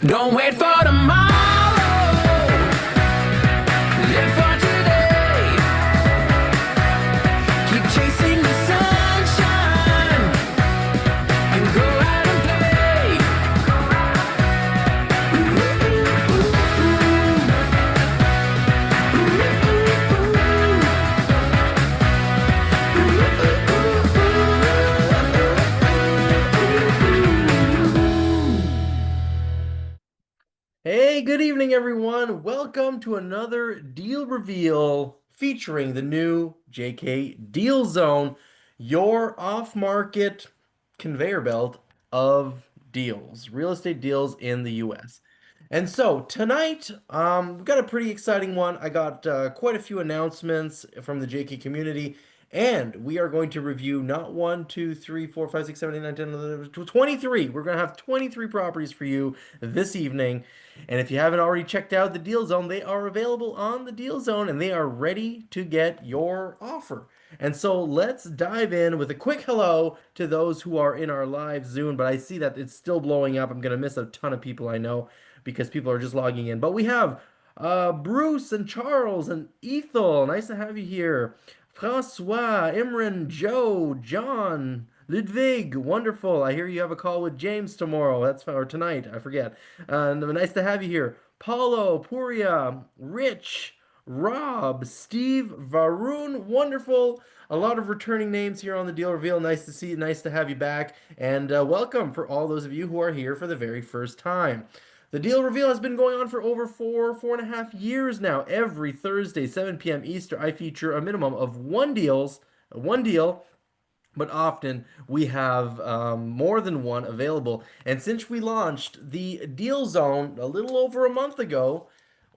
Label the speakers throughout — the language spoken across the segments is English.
Speaker 1: Don't wait for tomorrow. Live for today. Keep chasing the sunshine and go out and play.
Speaker 2: Hey, good evening, everyone. Welcome to another deal reveal featuring the new JK Deal Zone, your off-market conveyor belt of deals, real estate deals in the US. And so tonight, we've got a pretty exciting one. I got quite a few announcements from the JK community, and we are going to review not one, two, three, four, five, six, seven, eight, nine, 10, 11, 12, 23. We're going to have 23 properties for you this evening. And if you haven't already checked out the Deal Zone, they are available on the Deal Zone and they are ready to get your offer. And so let's dive in with a quick hello to those who are in our live Zoom. But I see that it's still blowing up. I'm going to miss a ton of people, I know, because people are just logging in. But we have Bruce and Charles and Ethel. Nice to have you here. Francois, Imran, Joe, John, Ludwig, wonderful. I hear you have a call with James tomorrow. Or tonight. I forget. Nice to have you here. Paulo, Puria, Rich, Rob, Steve, Varun, wonderful. A lot of returning names here on the Deal Reveal. Nice to see you. Nice to have you back. And welcome for all those of you who are here for the very first time. The Deal Reveal has been going on for over 4.5 years now. Every Thursday, 7 p.m. Eastern, I feature a minimum of one deal, but often we have more than one available. And since we launched the Deal Zone a little over a month ago,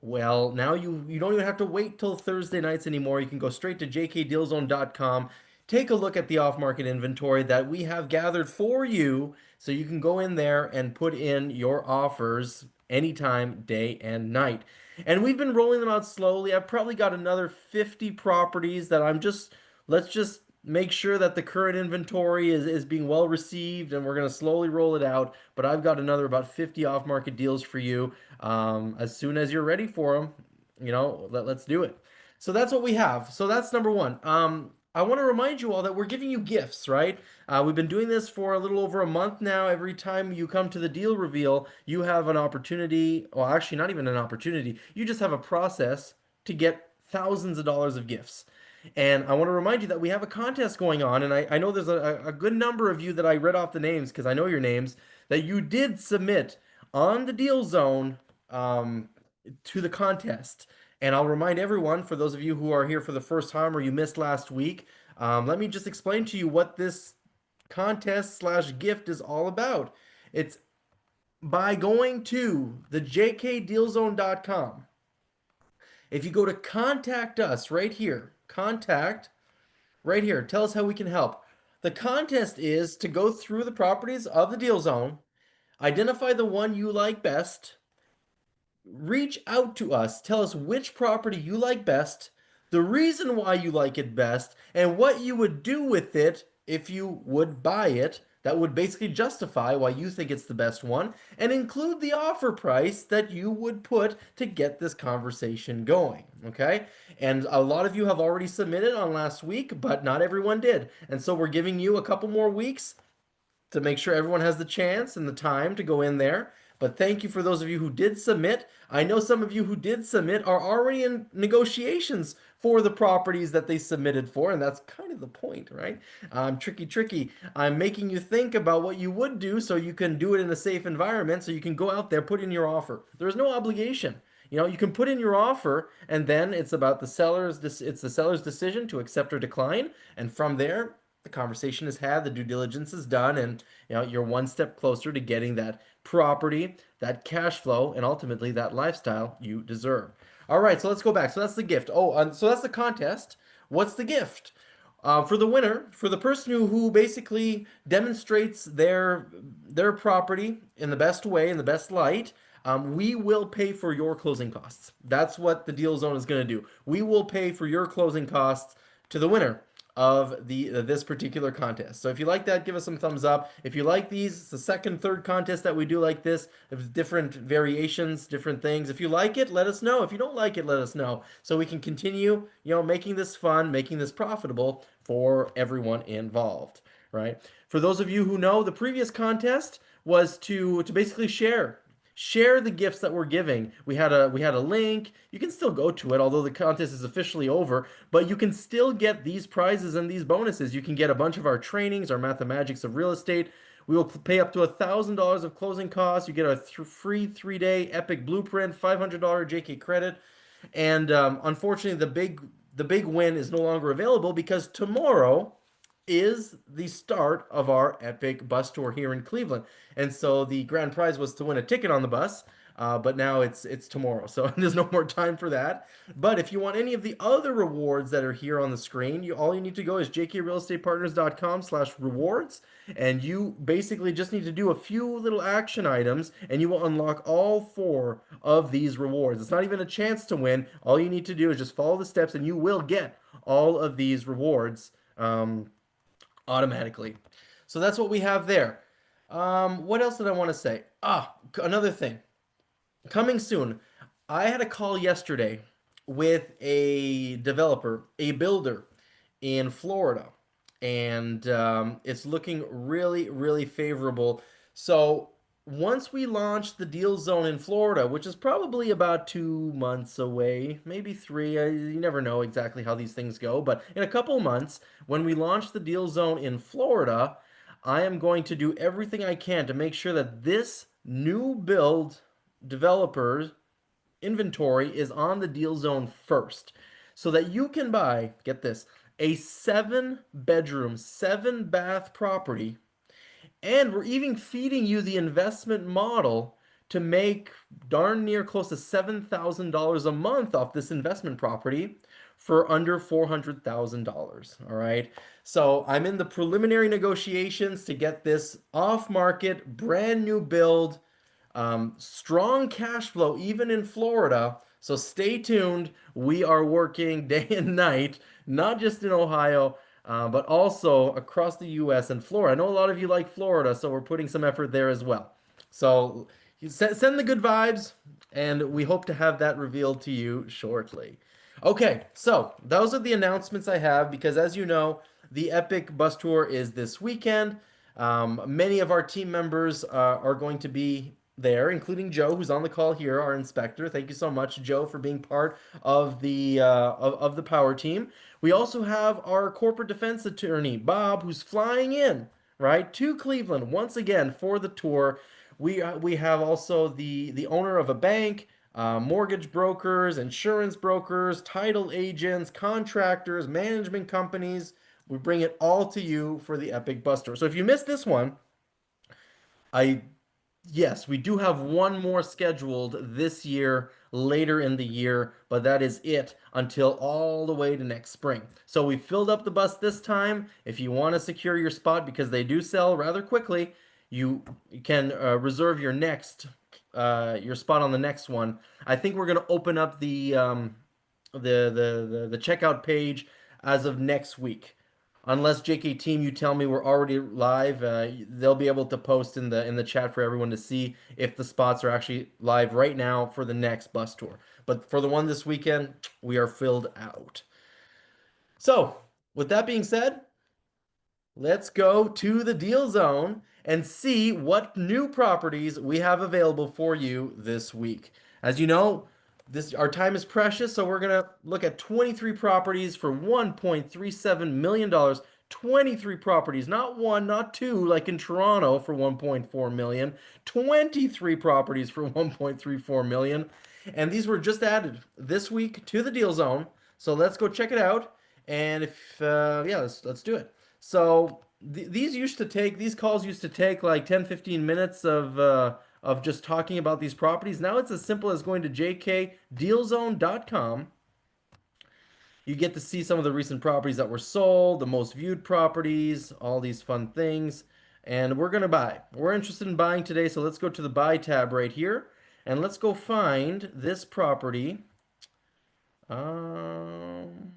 Speaker 2: well, now you don't even have to wait till Thursday nights anymore. You can go straight to jkdealzone.com, take a look at the off-market inventory that we have gathered for you, so you can go in there and put in your offers anytime, day and night. And we've been rolling them out slowly. I've probably got another 50 properties that let's just make sure that the current inventory is being well received, and we're going to slowly roll it out. But I've got another about 50 off-market deals for you. As soon as you're ready for them, let's do it. So that's what we have. So that's number one. I want to remind you all that we're giving you gifts, right? We've been doing this for a little over a month now. Every time you come to the deal reveal, you have an opportunity, well, actually, not even an opportunity. You just have a process to get thousands of dollars of gifts. And I want to remind you that we have a contest going on, and I know there's a good number of you that I read off the names because I know your names, that you did submit on the Deal Zone to the contest. And I'll remind everyone, for those of you who are here for the first time or you missed last week, let me just explain to you what this contest slash gift is all about. It's by going to the jkdealzone.com. If you go to contact us right here, contact right here, tell us how we can help. The contest is to go through the properties of the Deal Zone, identify the one you like best, reach out to us, tell us which property you like best, the reason why you like it best, and what you would do with it if you would buy it. That would basically justify why you think it's the best one, and include the offer price that you would put to get this conversation going. Okay? And a lot of you have already submitted on last week, but not everyone did. And so we're giving you a couple more weeks to make sure everyone has the chance and the time to go in there. But thank you for those of you who did submit. I know some of you who did submit are already in negotiations for the properties that they submitted for, and that's kind of the point, right? Tricky. I'm making you think about what you would do so you can do it in a safe environment, so you can go out there, put in your offer. There's no obligation. You can put in your offer, and then it's about the seller's decision to accept or decline, and from there, the conversation is had, the due diligence is done, and you're one step closer to getting that property, that cash flow, and ultimately that lifestyle you deserve. All right, so let's go back. So that's the gift. So that's the contest. What's the gift? For the winner, for the person who basically demonstrates their property in the best way, in the best light, we will pay for your closing costs. That's what the Deal Zone is going to do. We will pay for your closing costs to the winner. of the this particular contest. So if you like that, give us some thumbs up. If you like these, it's the second, third contest that we do like this. There's different variations, different things. If you like it, let us know. If you don't like it, let us know so we can continue, making this fun, making this profitable for everyone involved, right? For those of you who know, the previous contest was to basically share the gifts that we're giving. We had a link. You can still go to it, although the contest is officially over, but you can still get these prizes and these bonuses. You can get a bunch of our trainings, our Mathemagics of Real Estate. We will pay up to $1,000 of closing costs. You get a free 3-day Epic Blueprint, $500 JK credit, and unfortunately, the big win is no longer available because tomorrow is the start of our epic bus tour here in Cleveland. And so the grand prize was to win a ticket on the bus, but now it's tomorrow, so there's no more time for that. But if you want any of the other rewards that are here on the screen, all you need to go is jkrealestatepartners.com/rewards, and you basically just need to do a few little action items, and you will unlock all four of these rewards. It's not even a chance to win. All you need to do is just follow the steps, and you will get all of these rewards. Automatically. So that's what we have there. What else did I want to say? Another thing. Coming soon. I had a call yesterday with a developer, a builder in Florida, and it's looking really, really favorable. So once we launch the deal zone in Florida, which is probably about 2 months away, maybe three, you never know exactly how these things go, but in a couple months, when we launch the deal zone in Florida, I am going to do everything I can to make sure that this new build developer inventory is on the deal zone first so that you can buy, get this, a 7 bedroom, 7 bath property, and we're even feeding you the investment model to make darn near close to $7,000 a month off this investment property for under $400,000. All right. So I'm in the preliminary negotiations to get this off market, brand new build, strong cash flow, even in Florida. So stay tuned. We are working day and night, not just in Ohio, but also across the U.S. and Florida. I know a lot of you like Florida, so we're putting some effort there as well. So send the good vibes, and we hope to have that revealed to you shortly. Okay, so those are the announcements I have because, as you know, the Epic Bus Tour is this weekend. Many of our team members are going to be there, including Joe, who's on the call here, our inspector. Thank you so much, Joe, for being part of the power team. We also have our corporate defense attorney, Bob, who's flying in right to Cleveland once again for the tour. We have also the owner of a bank, mortgage brokers, insurance brokers, title agents, contractors, management companies. We bring it all to you for the Epic Bus Tour. So if you missed this one, I yes, we do have one more scheduled this year, later in the year, but that is it until all the way to next spring. So we filled up the bus this time. If you want to secure your spot, because they do sell rather quickly, you can reserve your spot on the next one. I think we're gonna open up the checkout page as of next week. Unless JK Team, you tell me we're already live, they'll be able to post in the chat for everyone to see if the spots are actually live right now for the next bus tour. But for the one this weekend, we are filled out. So, with that being said, let's go to the deal zone and see what new properties we have available for you this week. As you know, this our time is precious, so we're gonna look at 23 properties for $1.37 million. 23 properties, not one, not two, like in Toronto for 1.4 million. 23 properties for 1.34 million. And these were just added this week to the deal zone. So let's go check it out. And if yeah, let's do it. So these calls used to take like 10-15 minutes of just talking about these properties. Now it's as simple as going to jkdealzone.com. You get to see some of the recent properties that were sold, the most viewed properties, all these fun things. And we're going to buy. We're interested in buying today, so let's go to the buy tab right here and let's go find this property. Um,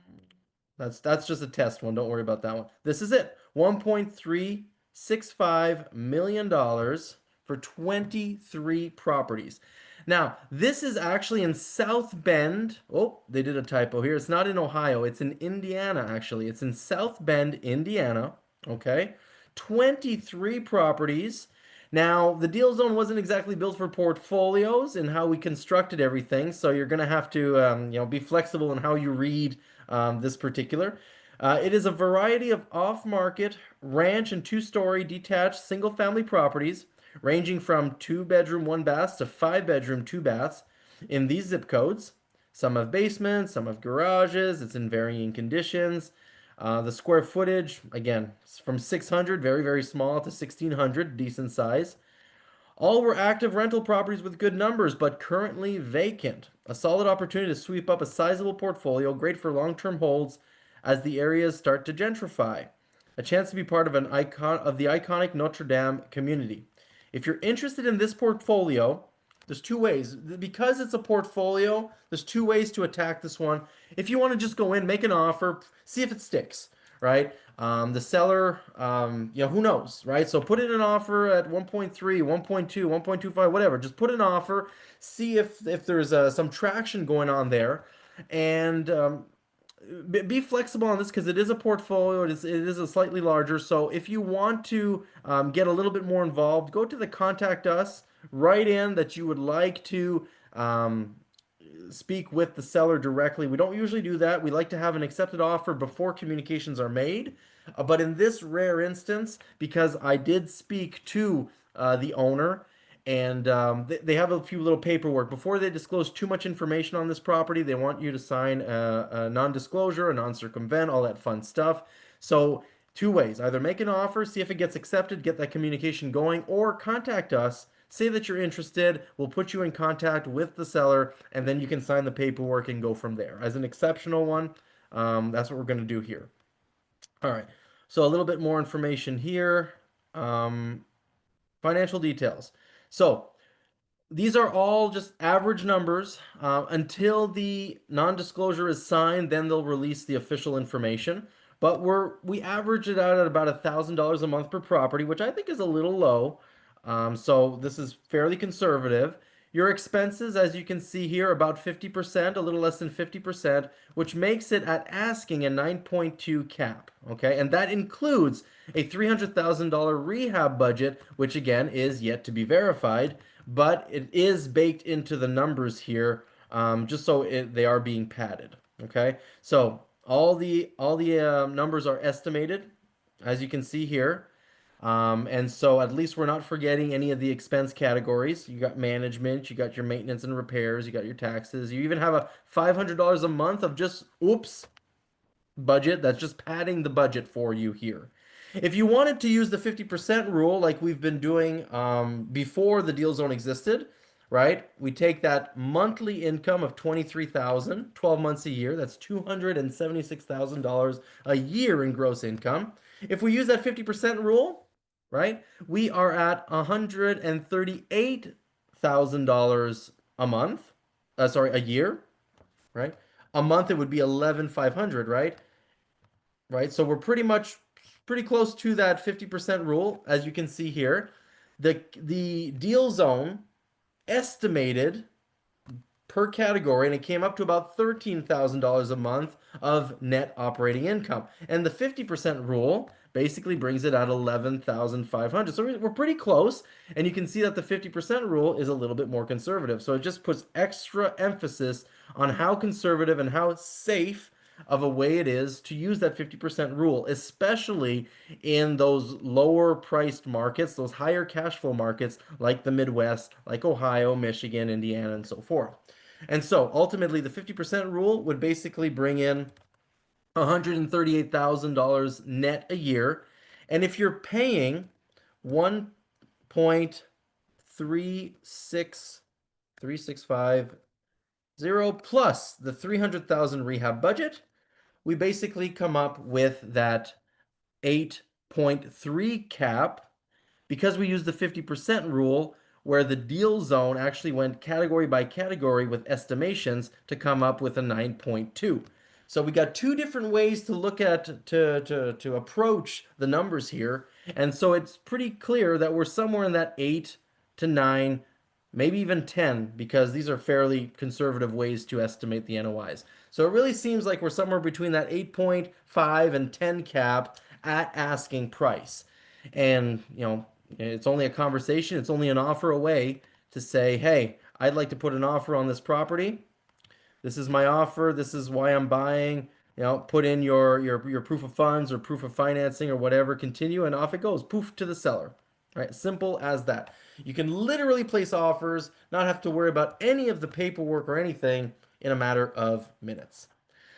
Speaker 2: That's just a test one. Don't worry about that one. This is it. $1.365 million for 23 properties. Now, this is actually in South Bend. Oh, they did a typo here. It's not in Ohio. It's in Indiana, actually. It's in South Bend, Indiana. Okay. 23 properties. Now, the deal zone wasn't exactly built for portfolios and how we constructed everything, so you're going to have to, be flexible in how you read this particular. It is a variety of off-market ranch and two-story detached single-family properties, ranging from two-bedroom, one bath to five-bedroom, two baths in these zip codes. Some have basements, some have garages. It's in varying conditions. The square footage, again, from 600, very, very small, to 1600, decent size. All were active rental properties with good numbers, but currently vacant. A solid opportunity to sweep up a sizable portfolio, great for long-term holds as the areas start to gentrify. A chance to be part of an icon of the iconic Notre Dame community. If you're interested in this portfolio, there's two ways. Because it's a portfolio, there's two ways to attack this one. If you want to just go in, make an offer, see if it sticks, right? The seller, who knows, right? So put in an offer at 1.3, 1.2, 1.25, whatever. Just put an offer, see if there's some traction going on there, and be flexible on this because it is a portfolio. It is a slightly larger. So if you want to get a little bit more involved, go to the contact us. Write in that you would like to speak with the seller directly. We don't usually do that. We like to have an accepted offer before communications are made. But in this rare instance, because I did speak to the owner, and they have a few little paperwork before they disclose too much information on this property. They want you to sign a non-disclosure, a non-circumvent, all that fun stuff. So two ways: either make an offer, see if it gets accepted, get that communication going, or contact us. Say that you're interested. We'll put you in contact with the seller, and then you can sign the paperwork and go from there. As an exceptional one, that's what we're going to do here. All right. So a little bit more information here. Um, Financial details. So these are all just average numbers until the non-disclosure is signed. Then they'll release the official information. But we average it out at about $1,000 a month per property, which I think is a little low. So this is fairly conservative. Your expenses, as you can see here, about 50%, a little less than 50%, which makes it at asking a 9.2 cap. Okay, and that includes a $300,000 rehab budget, which again is yet to be verified, but it is baked into the numbers here, just so they are being padded. Okay, so all the numbers are estimated, as you can see here. And so at least we're not forgetting any of the expense categories. You got management, you got your maintenance and repairs, you got your taxes. You even have a $500 a month of just, oops, budget. That's just padding the budget for you here. If you wanted to use the 50% rule like we've been doing before the deal zone existed, right? We take that monthly income of 23,000, 12 months a year. That's $276,000 a year in gross income. If we use that 50% rule, right? We are at $138,000 a month. Sorry, a year, right? A month it would be 11,500, right? Right? So we're pretty close to that 50% rule, as you can see here. The deal zone estimated per category, and it came up to about $13,000 a month of net operating income. And the 50% rule basically brings it at 11,500. So we're pretty close, and you can see that the 50% rule is a little bit more conservative. So it just puts extra emphasis on how conservative and how safe of a way it is to use that 50% rule, especially in those lower priced markets, those higher cash flow markets like the Midwest, like Ohio, Michigan, Indiana, and so forth. And so ultimately, the 50% rule would basically bring in $138,000 net a year. And if you're paying 1.36365 plus the 300,000 rehab budget, we basically come up with that 8.3 cap because we use the 50% rule where the deal zone actually went category by category with estimations to come up with a 9.2. So we got two different ways to look at to approach the numbers here. And so it's pretty clear that we're somewhere in that 8 to 9, maybe even 10, because these are fairly conservative ways to estimate the NOIs. So it really seems like we're somewhere between that 8.5 and 10 cap at asking price. And, it's only a conversation, it's only an offer away to say, hey, I'd like to put an offer on this property. This is my offer. This is why I'm buying. Put in your proof of funds or proof of financing or whatever. Continue, and off it goes. Poof to the seller. Right? Simple as that. You can literally place offers, not have to worry about any of the paperwork or anything in a matter of minutes.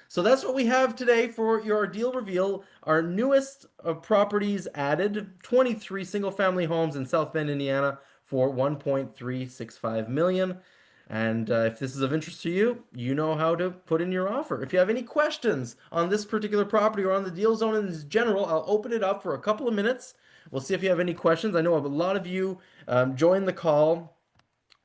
Speaker 2: So that's what we have today for your deal reveal. Our newest properties added 23 single family homes in South Bend, Indiana for 1.365 million. And if this is of interest to you, you know how to put in your offer. If you have any questions on this particular property or on the deal zone in general, I'll open it up for a couple of minutes. We'll see if you have any questions. I know a lot of you joined the call.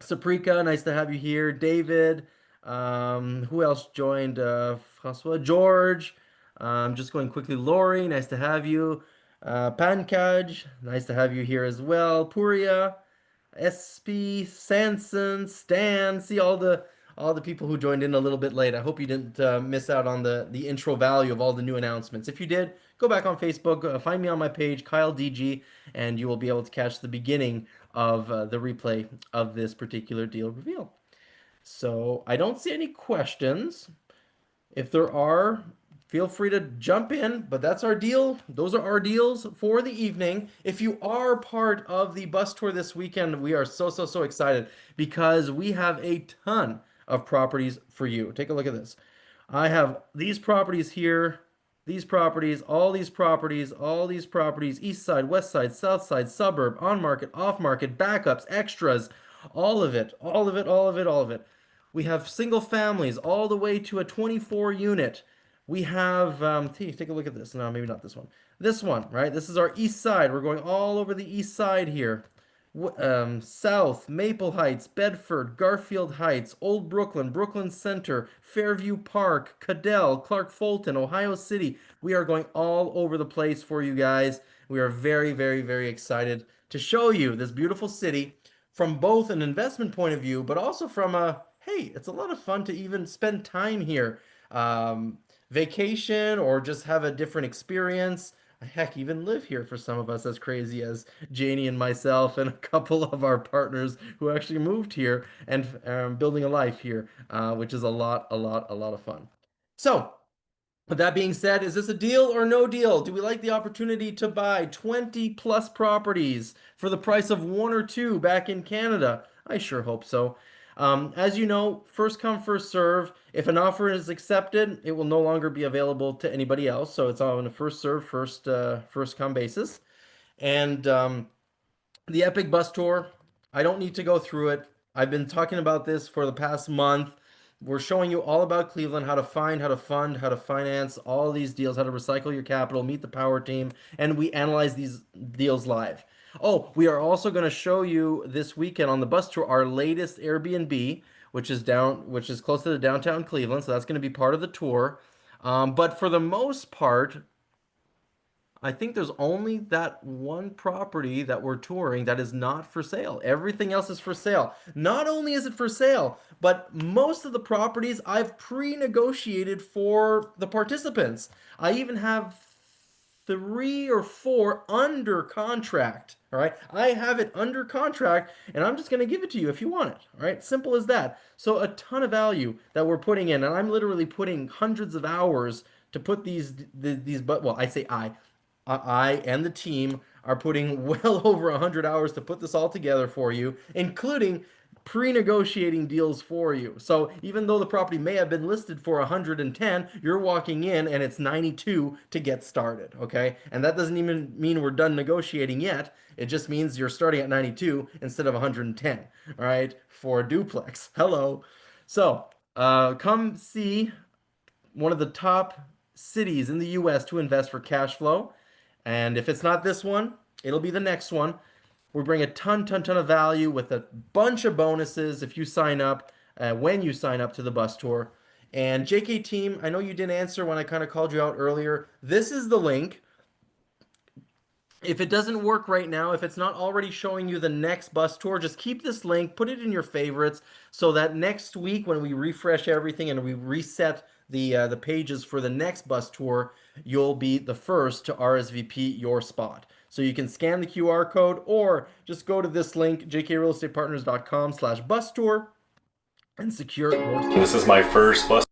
Speaker 2: Saprika, nice to have you here. David, who else joined? Francois, George. Just going quickly. Lori, nice to have you. Pankaj, nice to have you here as well. Puria, SP, Sanson, Stan. See all the people who joined in a little bit late. I hope you didn't miss out on the intro value of all the new announcements. If you did, go back on Facebook, find me on my page, Kyle DG, and you will be able to catch the beginning of the replay of this particular deal reveal. So I don't see any questions. If there are, feel free to jump in, but that's our deal. Those are our deals for the evening. If you are part of the bus tour this weekend, we are so, so, so excited because we have a ton of properties for you. Take a look at this. I have these properties here, these properties, all these properties, all these properties, east side, west side, south side, suburb, on market, off market, backups, extras, all of it, all of it, all of it, all of it. We have single families all the way to a 24 unit. We have, take a look at this. No, maybe not this one. This one, right? This is our east side. We're going all over the east side here. South, Maple Heights, Bedford, Garfield Heights, Old Brooklyn, Brooklyn Center, Fairview Park, Cadell, Clark Fulton, Ohio City. We are going all over the place for you guys. We are very, very, very excited to show you this beautiful city from both an investment point of view, but also from a, hey, it's a lot of fun to even spend time here. Um, Vacation or just have a different experience. Heck, even live here for some of us, as crazy as Janie and myself and a couple of our partners who actually moved here and building a life here, which is a lot, a lot, a lot of fun. So, with that being said, is this a deal or no deal? Do we like the opportunity to buy 20 plus properties for the price of one or two back in Canada? I sure hope so. As you know, first come, first serve. If an offer is accepted, it will no longer be available to anybody else. So it's on a first serve, first come basis. And the Epic Bus Tour, I don't need to go through it. I've been talking about this for the past month. We're showing you all about Cleveland, how to find, how to fund, how to finance all these deals, how to recycle your capital, meet the power team, and we analyze these deals live. Oh, we are also going to show you this weekend on the bus tour our latest Airbnb, which is close to the downtown Cleveland, so that's going to be part of the tour. But for the most part, I think there's only that one property that we're touring that is not for sale. Everything else is for sale. Not only is it for sale, but most of the properties I've pre-negotiated for the participants. I even have three or four under contract. All right. I have it under contract and I'm just going to give it to you if you want it. All right. Simple as that. So a ton of value that we're putting in. And I'm literally putting hundreds of hours to put but well, I say I and the team are putting well over 100 hours to put this all together for you, including pre-negotiating deals for you. So even though the property may have been listed for 110, you're walking in and it's 92 to get started, okay? And that doesn't even mean we're done negotiating yet. It just means you're starting at 92 instead of 110, all right? For a duplex. Hello. So, come see one of the top cities in the US to invest for cash flow. And if it's not this one, it'll be the next one. We bring a ton of value with a bunch of bonuses if you sign up, when you sign up to the bus tour. And JK team, I know you didn't answer when I kind of called you out earlier. This is the link. If it doesn't work right now, if it's not already showing you the next bus tour, just keep this link, put it in your favorites so that next week when we refresh everything and we reset the pages for the next bus tour, you'll be the first to RSVP your spot. So you can scan the QR code or just go to this link, jkrealestatepartners.com/bus tour and secure your
Speaker 3: This
Speaker 2: spot.
Speaker 3: is my first bus.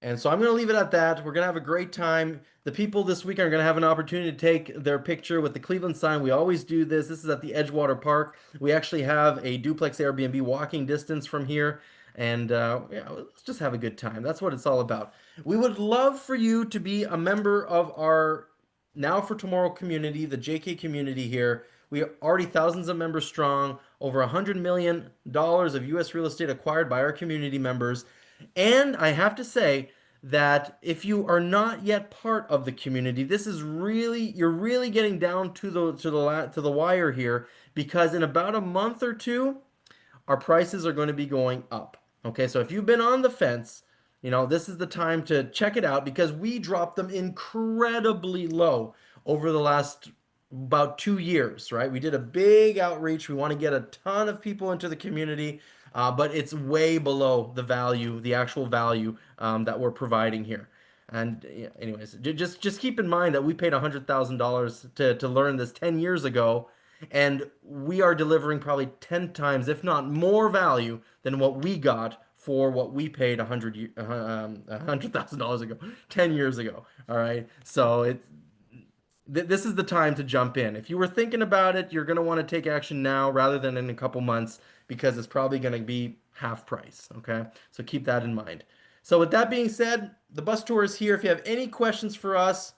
Speaker 2: And so I'm going to leave it at that. We're going to have a great time. The people this weekend are going to have an opportunity to take their picture with the Cleveland sign. We always do this. This is at the Edgewater Park. We actually have a duplex Airbnb walking distance from here. And yeah, let's just have a good time. That's what it's all about. We would love for you to be a member of our Now for Tomorrow community, the JK community here. We are already thousands of members strong, over $100 million of US real estate acquired by our community members. And I have to say that if you are not yet part of the community, this is really you're really getting down to the wire here because in about a month or two, our prices are going to be going up. Okay, so if you've been on the fence, this is the time to check it out because we dropped them incredibly low over the last about 2 years, right? We did a big outreach. We want to get a ton of people into the community, but it's way below the value, the actual value that we're providing here. And yeah, anyways, just keep in mind that we paid $100,000 to learn this 10 years ago, and we are delivering probably 10 times, if not more value than what we got for what we paid $100,000 ago, 10 years ago. All right, so this is the time to jump in. If you were thinking about it, you're going to want to take action now rather than in a couple months because it's probably going to be half price. Okay, so keep that in mind. So with that being said, the bus tour is here. If you have any questions for us,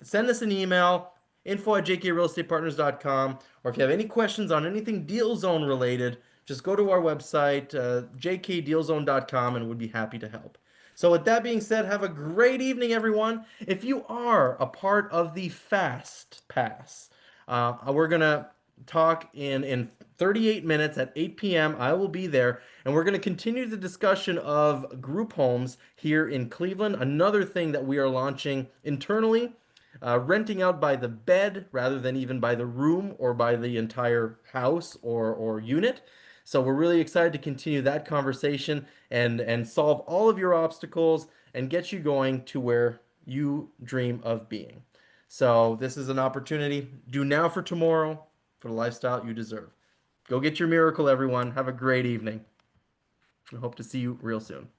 Speaker 2: send us an email, info@jkrealestatepartners.com, or if you have any questions on anything Deal Zone related, just go to our website, jkdealzone.com, and we'd be happy to help. So with that being said, have a great evening, everyone. If you are a part of the Fast Pass, we're gonna talk in 38 minutes at 8 p.m. I will be there, and we're going to continue the discussion of group homes here in Cleveland. Another thing that we are launching internally, renting out by the bed rather than even by the room or by the entire house or unit. So we're really excited to continue that conversation and solve all of your obstacles and get you going to where you dream of being. So this is an opportunity. Do now for tomorrow for the lifestyle you deserve. Go get your miracle, everyone. Have a great evening. I hope to see you real soon.